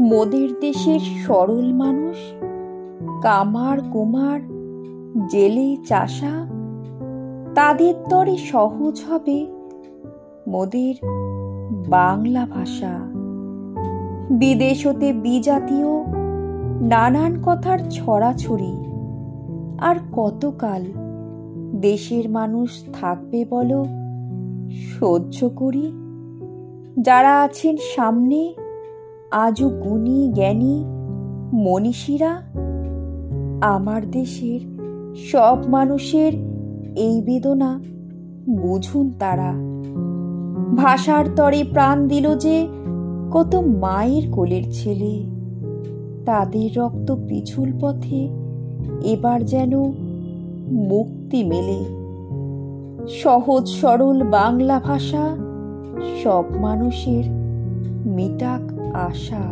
মোদের দেশের সরল মানুষ, কামার কুমার জেলে চাষা, তাদের তরে সহজ হবে মোদের বাংলা ভাষা। বিদেশ হতে বিজাতীয় নানান কথার ছড়াছড়ি, আর কতকাল দেশের মানুষ থাকবে বলো সহ্য করি? যারা আছেন সামনে আজও গুণী জ্ঞানী মনীষীরা, আমার দেশের সব মানুষের এই বেদনা বুঝুন তারা। ভাষার তরে প্রাণ দিল যে কত মায়ের কোলের ছেলে, তাদের রক্ত পিছুল পথে এবার যেন মুক্তি মেলে। সহজ সরল বাংলা ভাষা সব মানুষের মিটাক আশা।